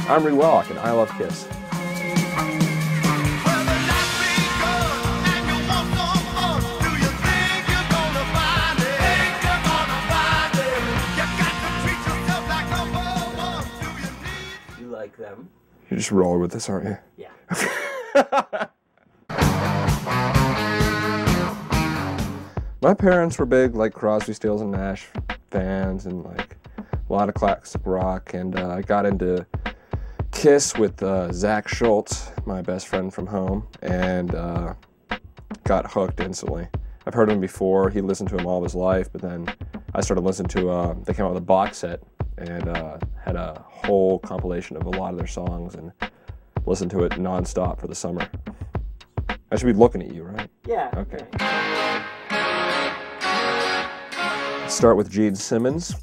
I'm Reed Wellock, and I love Kiss. You like them? You're just rolling with this, aren't you? Yeah. My parents were big, like, Crosby, Stills, and Nash fans, and, like, a lot of classic rock, and I got into Kiss with Zach Schultz, my best friend from home, and got hooked instantly. I've heard him before. He listened to him all of his life, but then I started listening to, they came out with a box set and had a whole compilation of a lot of their songs and listened to it nonstop for the summer. I should be looking at you, right? Yeah. Okay. Let's start with Gene Simmons.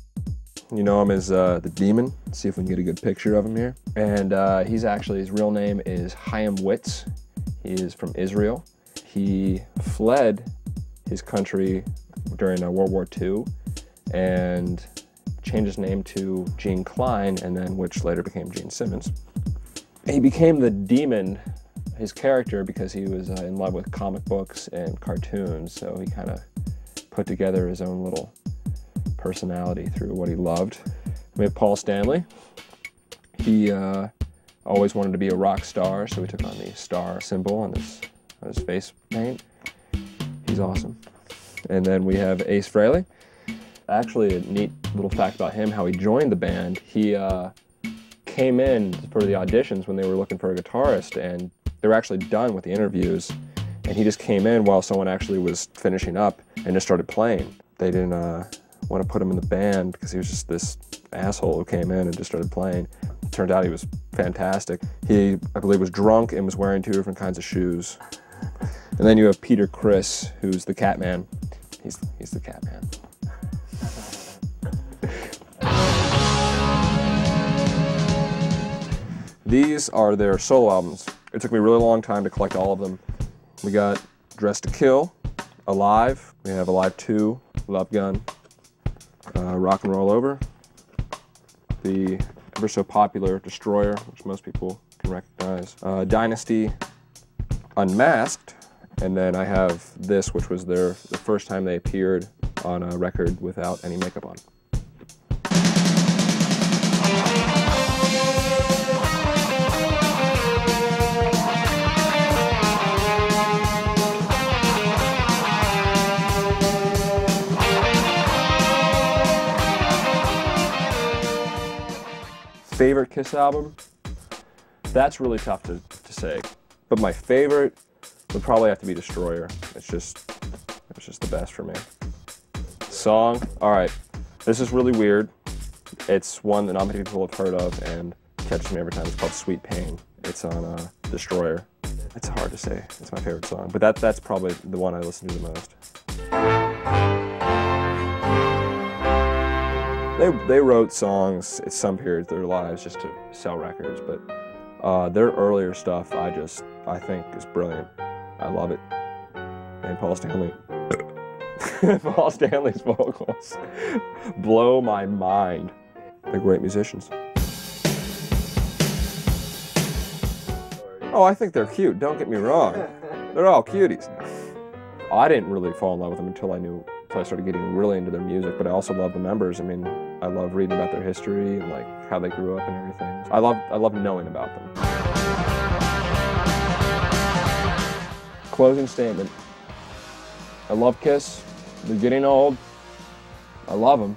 You know him as the Demon. Let's see if we can get a good picture of him here. And he's actually, his real name is Chaim Witz. He is from Israel. He fled his country during World War II and changed his name to Gene Klein, and then which later became Gene Simmons. He became the Demon, his character, because he was in love with comic books and cartoons, so he kind of put together his own little personality through what he loved. We have Paul Stanley. He always wanted to be a rock star, so he took on the star symbol on his face paint. He's awesome. And then we have Ace Frehley. Actually, a neat little fact about him, how he joined the band. He came in for the auditions when they were looking for a guitarist, and they were actually done with the interviews, and he just came in while someone actually was finishing up and just started playing. They didn't want to put him in the band because he was just this asshole who came in and just started playing. It turned out he was fantastic. He, I believe, was drunk and was wearing 2 different kinds of shoes. And then you have Peter Criss, who's the Catman. He's the Catman. These are their solo albums. It took me a really long time to collect all of them. We got Dressed to Kill, Alive, we have Alive 2, Love Gun, Rock and Roll Over, the ever so popular Destroyer, which most people can recognize, Dynasty, Unmasked, and then I have this, which was the first time they appeared on a record without any makeup on. Favorite Kiss album? That's really tough to say. But my favorite would probably have to be Destroyer. It's just the best for me. Song? Alright. This is really weird. It's one that not many people have heard of and catches me every time. It's called Sweet Pain. It's on Destroyer. It's hard to say. It's my favorite song. But that's probably the one I listen to the most. They wrote songs at some periods of their lives just to sell records, but their earlier stuff I think is brilliant. I love it. And Paul Stanley. Paul Stanley's vocals blow my mind. They're great musicians. Oh, I think they're cute, don't get me wrong. They're all cuties. I didn't really fall in love with them until I started getting really into their music, but I also love the members. I mean, I love reading about their history and like how they grew up and everything. I love knowing about them. Closing statement. I love Kiss. They're getting old. I love them.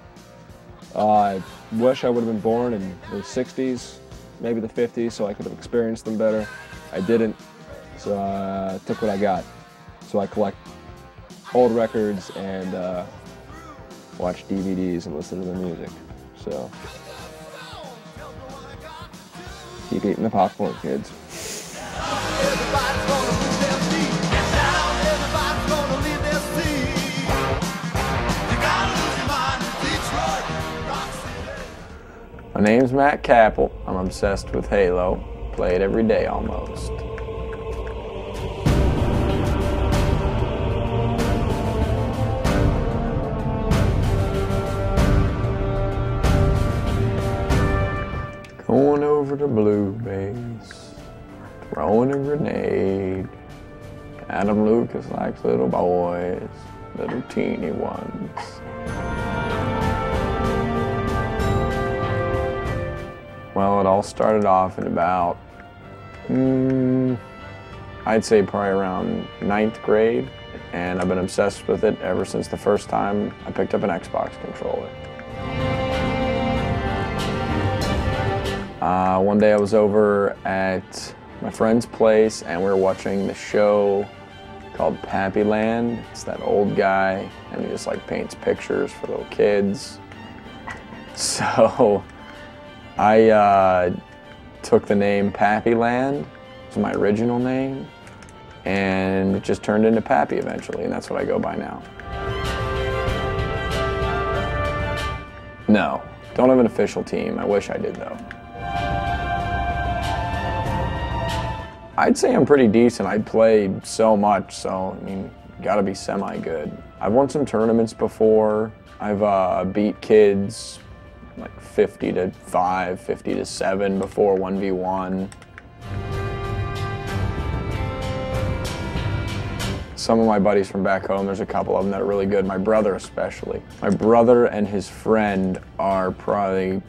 I wish I would have been born in the 60s, maybe the 50s, so I could have experienced them better. I didn't, so I took what I got. So I collect old records and watch DVDs and listen to their music. So keep eating the popcorn, kids. My name's Matt Capel. I'm obsessed with Halo. Play it every day almost. over to blue base, throwing a grenade. Adam Lucas likes little boys, little teeny ones. Well, it all started off in about, I'd say probably around 9th grade, and I've been obsessed with it ever since the first time I picked up an Xbox controller. One day I was over at my friend's place and we were watching the show called Pappyland. It's that old guy and he just like paints pictures for little kids. So I took the name Pappyland, it's my original name, and it just turned into Pappy eventually, and that's what I go by now. No, don't have an official team. I wish I did though. I'd say I'm pretty decent. I played so much, so I mean, gotta be semi-good. I've won some tournaments before. I've beat kids like 50-5, 50-7 before 1v1. Some of my buddies from back home, there's a couple of them that are really good, my brother especially. My brother and his friend are probably,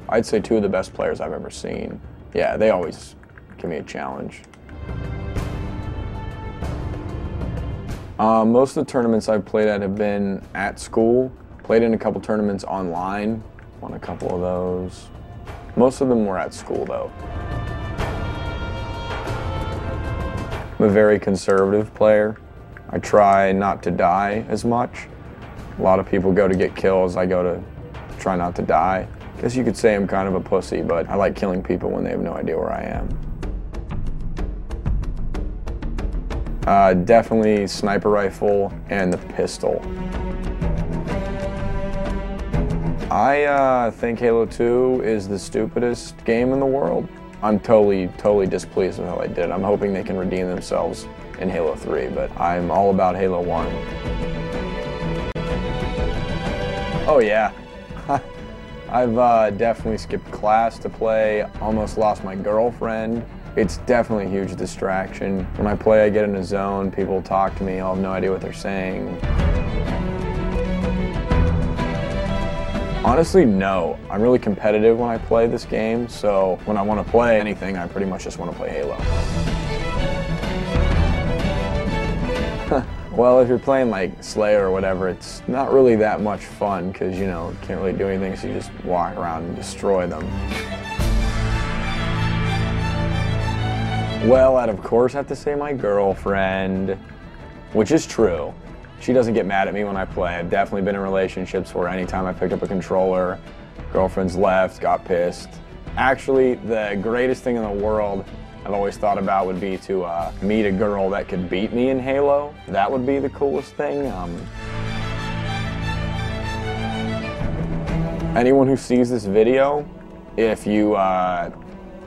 I'd say, 2 of the best players I've ever seen. Yeah, they always give me a challenge. Most of the tournaments I've played at have been at school. Played in a couple tournaments online, won a couple of those. Most of them were at school though. I'm a very conservative player. I try not to die as much. A lot of people go to get kills, I go to try not to die. Guess you could say I'm kind of a pussy, but I like killing people when they have no idea where I am. Definitely sniper rifle and the pistol. I think Halo 2 is the stupidest game in the world. I'm totally displeased with how they did it. I'm hoping they can redeem themselves in Halo 3, but I'm all about Halo 1. Oh yeah. I've definitely skipped class to play, almost lost my girlfriend. It's definitely a huge distraction. When I play, I get in a zone, people talk to me, I'll have no idea what they're saying. Honestly, no. I'm really competitive when I play this game, so when I want to play anything, I pretty much just want to play Halo. Well, if you're playing like Slayer or whatever, it's not really that much fun because, you know, you can't really do anything, so you just walk around and destroy them. Well, I'd of course have to say my girlfriend, which is true. She doesn't get mad at me when I play. I've definitely been in relationships where anytime I picked up a controller, girlfriends left, got pissed. Actually, the greatest thing in the world I've always thought about would be to meet a girl that could beat me in Halo. That would be the coolest thing. Anyone who sees this video, if you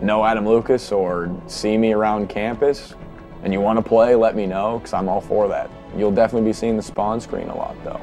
know Adam Lucas or see me around campus and you want to play, let me know, because I'm all for that. You'll definitely be seeing the spawn screen a lot though.